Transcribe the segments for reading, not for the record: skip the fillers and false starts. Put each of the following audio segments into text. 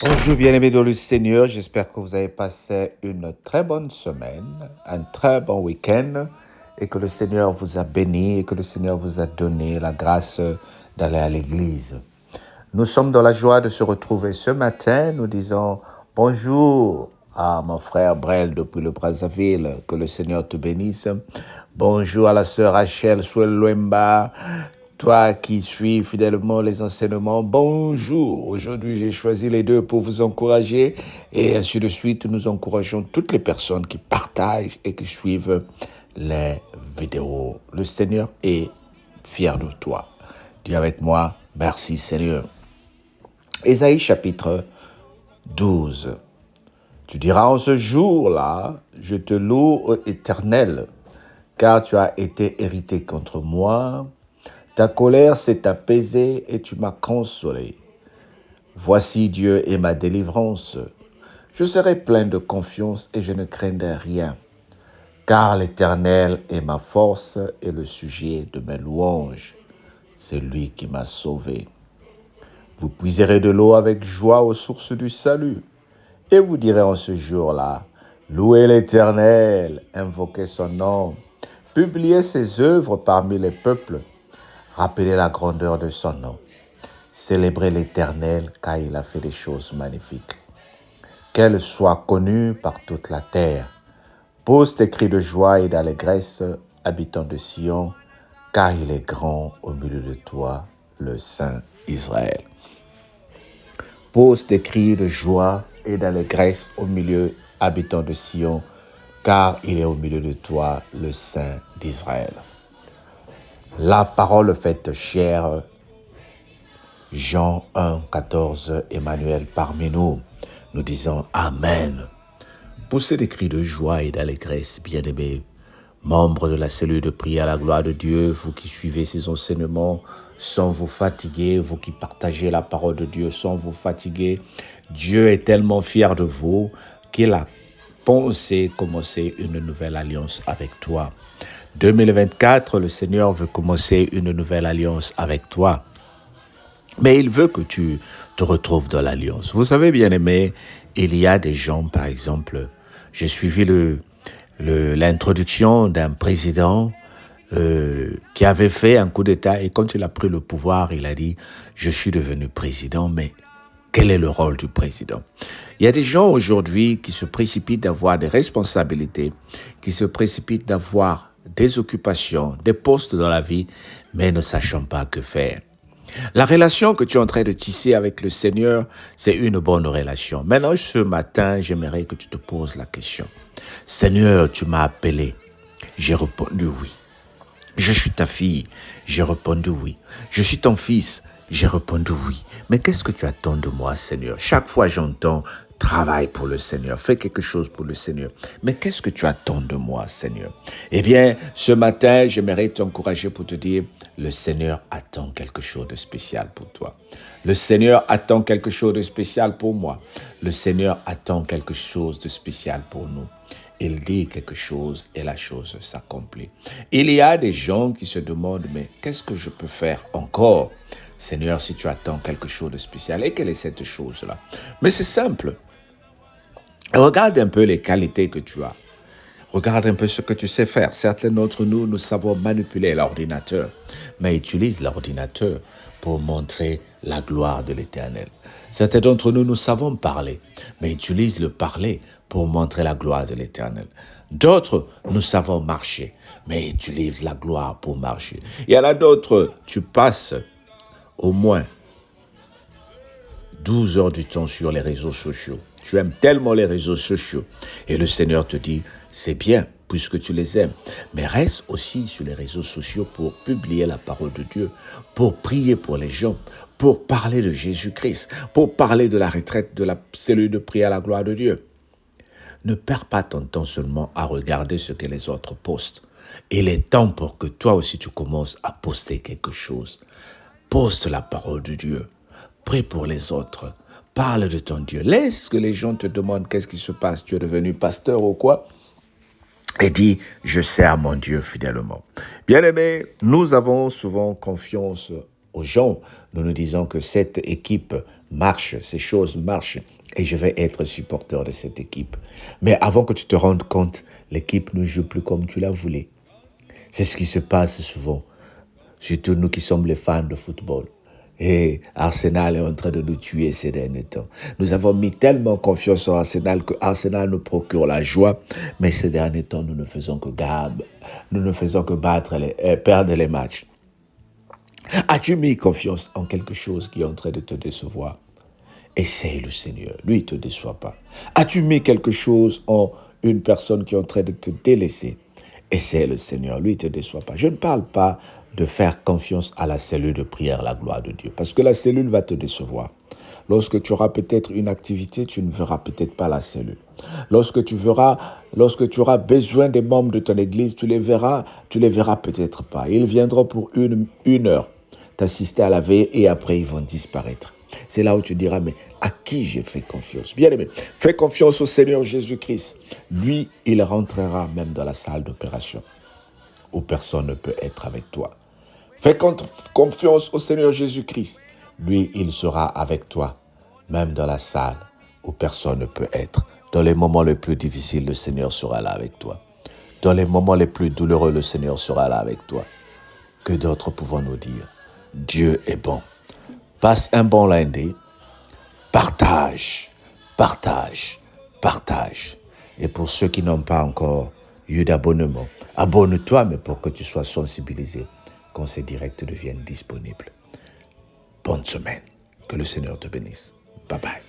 Bonjour bien-aimés dans le Seigneur, j'espère que vous avez passé une très bonne semaine, un très bon week-end et que le Seigneur vous a béni et que le Seigneur vous a donné la grâce d'aller à l'église. Nous sommes dans la joie de se retrouver ce matin, nous disons bonjour à mon frère Brel depuis le Brazzaville, que le Seigneur te bénisse. Bonjour à la sœur Rachel Souelouemba, toi qui suis fidèlement les enseignements, bonjour. Aujourd'hui, j'ai choisi les deux pour vous encourager et ainsi de suite, nous encourageons toutes les personnes qui partagent et qui suivent les vidéos. Le Seigneur est fier de toi. Dis avec moi, merci Seigneur. Ésaïe chapitre 12. Tu diras en ce jour-là, je te loue, ô Éternel, car tu as été hérité contre moi. Ta colère s'est apaisée et tu m'as consolé. Voici Dieu et ma délivrance. Je serai plein de confiance et je ne craindrai rien, car l'Éternel est ma force et le sujet de mes louanges. C'est lui qui m'a sauvé. Vous puiserez de l'eau avec joie aux sources du salut, et vous direz en ce jour-là, louez l'Éternel, invoquez son nom, publiez ses œuvres parmi les peuples, rappelez la grandeur de son nom. Célébrez l'Éternel car il a fait des choses magnifiques. Qu'elle soit connue par toute la terre. Pose tes cris de joie et d'allégresse, habitants de Sion, car il est grand au milieu de toi, le Saint Israël. Pose tes cris de joie et d'allégresse au milieu, habitants de Sion, car il est au milieu de toi, le Saint d'Israël. La parole faite chair, Jean 1, 14, Emmanuel parmi nous. Nous disons Amen. Poussez des cris de joie et d'allégresse, bien-aimés, membres de la cellule de prière à la gloire de Dieu, vous qui suivez ces enseignements sans vous fatiguer, vous qui partagez la parole de Dieu sans vous fatiguer. Dieu est tellement fier de vous qu'il a pensé commencer une nouvelle alliance avec toi. 2024, le Seigneur veut commencer une nouvelle alliance avec toi. Mais il veut que tu te retrouves dans l'alliance. Vous savez, bien aimé, il y a des gens, par exemple, j'ai suivi l'introduction d'un président qui avait fait un coup d'État et quand il a pris le pouvoir, il a dit « Je suis devenu président, mais quel est le rôle du président ?» Il y a des gens aujourd'hui qui se précipitent d'avoir des responsabilités, qui se précipitent d'avoir des occupations, des postes dans la vie, mais ne sachant pas que faire. La relation que tu es en train de tisser avec le Seigneur, c'est une bonne relation. Maintenant, ce matin, j'aimerais que tu te poses la question. Seigneur, tu m'as appelé. J'ai répondu oui. Je suis ta fille. J'ai répondu oui. Je suis ton fils. J'ai répondu oui. Mais qu'est-ce que tu attends de moi, Seigneur? Chaque fois, j'entends travaille pour le Seigneur, fais quelque chose pour le Seigneur. Mais qu'est-ce que tu attends de moi, Seigneur? Eh bien, ce matin, j'aimerais t'encourager pour te dire, le Seigneur attend quelque chose de spécial pour toi. Le Seigneur attend quelque chose de spécial pour moi. Le Seigneur attend quelque chose de spécial pour nous. Il dit quelque chose et la chose s'accomplit. Il y a des gens qui se demandent, mais qu'est-ce que je peux faire encore? Seigneur, si tu attends quelque chose de spécial, et quelle est cette chose-là? Mais c'est simple. Regarde un peu les qualités que tu as. Regarde un peu ce que tu sais faire. Certains d'entre nous, nous savons manipuler l'ordinateur, mais utilise l'ordinateur pour montrer la gloire de l'Éternel. Certains d'entre nous, nous savons parler, mais utilise le parler pour montrer la gloire de l'Éternel. D'autres, nous savons marcher, mais utilise la gloire pour marcher. Il y en a d'autres, tu passes au moins 12 heures du temps sur les réseaux sociaux. Tu aimes tellement les réseaux sociaux. Et le Seigneur te dit, c'est bien puisque tu les aimes. Mais reste aussi sur les réseaux sociaux pour publier la parole de Dieu, pour prier pour les gens, pour parler de Jésus-Christ, pour parler de la retraite de la cellule de prière à la gloire de Dieu. Ne perds pas ton temps seulement à regarder ce que les autres postent. Il est temps pour que toi aussi tu commences à poster quelque chose. Poste la parole de Dieu. Prie pour les autres. Parle de ton Dieu. Laisse que les gens te demandent qu'est-ce qui se passe. Tu es devenu pasteur ou quoi? Et dis, je sers mon Dieu fidèlement. Bien-aimés, nous avons souvent confiance aux gens, nous nous disons que cette équipe marche, ces choses marchent, et je vais être supporter de cette équipe. Mais avant que tu te rendes compte, l'équipe ne joue plus comme tu la voulais. C'est ce qui se passe souvent, surtout nous qui sommes les fans de football. Et Arsenal est en train de nous tuer ces derniers temps. Nous avons mis tellement confiance en Arsenal que Arsenal nous procure la joie, mais ces derniers temps, nous ne faisons que perdre les matchs. As-tu mis confiance en quelque chose qui est en train de te décevoir? Essaye le Seigneur, lui, il ne te déçoit pas. As-tu mis quelque chose en une personne qui est en train de te délaisser? Essaye le Seigneur, lui, il ne te déçoit pas. Je ne parle pas de faire confiance à la cellule de prière, la gloire de Dieu, parce que la cellule va te décevoir. Lorsque tu auras peut-être une activité, tu ne verras peut-être pas la cellule. Lorsque tu auras besoin des membres de ton église, tu les verras peut-être pas. Ils viendront pour une heure t'assister à la veille et après ils vont disparaître. C'est là où tu diras, mais à qui j'ai fait confiance? Bien aimé, fais confiance au Seigneur Jésus-Christ. Lui, il rentrera même dans la salle d'opération où personne ne peut être avec toi. Fais confiance au Seigneur Jésus-Christ. Lui, il sera avec toi, même dans la salle où personne ne peut être. Dans les moments les plus difficiles, le Seigneur sera là avec toi. Dans les moments les plus douloureux, le Seigneur sera là avec toi. Que d'autres pouvons-nous dire? Dieu est bon. Passe un bon lundi. Partage. Et pour ceux qui n'ont pas encore eu d'abonnement, abonne-toi, mais pour que tu sois sensibilisé quand ces directs deviennent disponibles. Bonne semaine. Que le Seigneur te bénisse. Bye bye.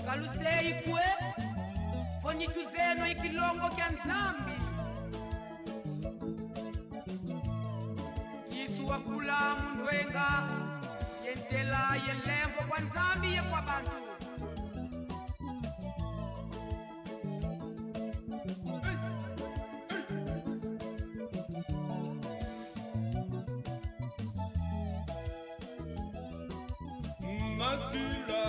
Kalusei kwe fonyitu zeno ikilongo kya nzambi Yesu wakula mndwenga yentela yelengo kwa nzambi ye kwa bantu Masila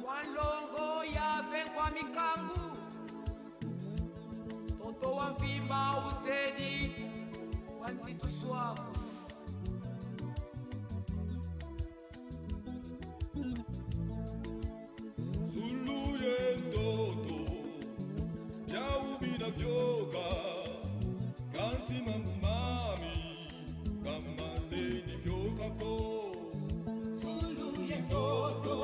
Walongo yave kwa mikangu Toto wa mfimba uzedi wanzitu swako Sulu yendoto Yaubina vyoga Kansi mamumami Kamaleni vyoga ko Sulu yendoto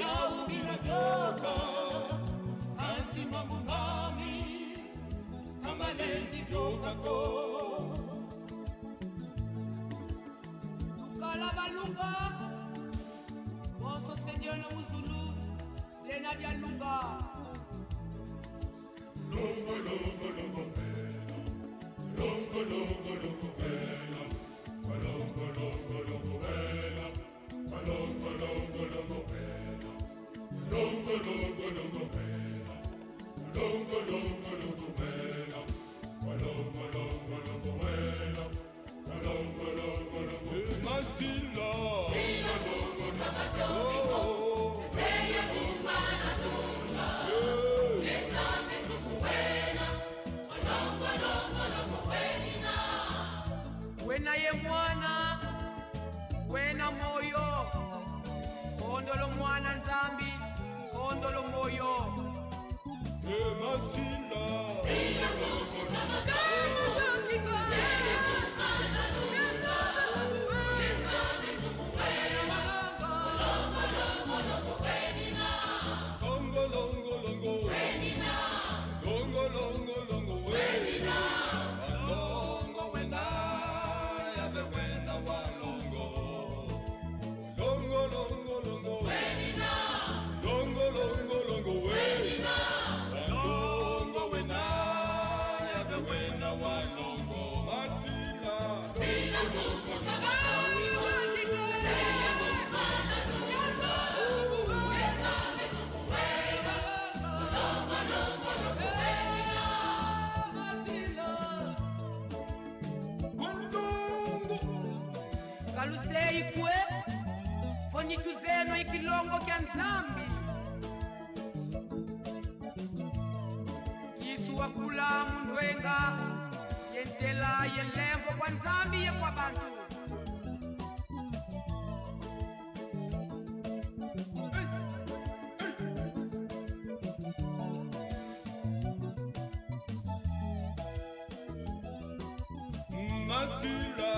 Yaubina vyoga Kansi mamumami lunga bonso Seigneur na muzulu tena dia lunga Longo, longo, longo, bella. Longo, longo, longo, bella. Longo, longo, longo, bella. Longo, longo, longo, bella. Longo, longo, longo, bella. Longo, longo, longo, bella. Longo, longo, longo, bella. Longo, longo, longo, Masila. Sila lungo tabajoiko. Teya kumbana tuna. Nesame tukuwena. Longo, longo, longo, wenina. wena ye mwana wena moyo ondolo mwana nzambi ondolo moyo Masila. Sila lungo tabajoiko. Teya kumbana tuna. Nesame tukuwena. Longo, longo, longo, wenina. Longo, longo, longo. Wenina. Longo, longo, longo, wenina. Walongo, wena, yabe wena walongo. Longo, longo, longo. Wenina. Longo, longo, longo, wenina. Walongo, wena, yabe wena walongo. Masila. Sila lungo tabajoiko. Teya kumbana tuna. Nesame tukuwena. Longo, longo, longo, wenina. Walongo. Kalusei kwe fonyituzeno ikilongo kya nzambi Yesu wakula mndwenga yentela yelembo kwa nzambi ye kwa bantu Masila.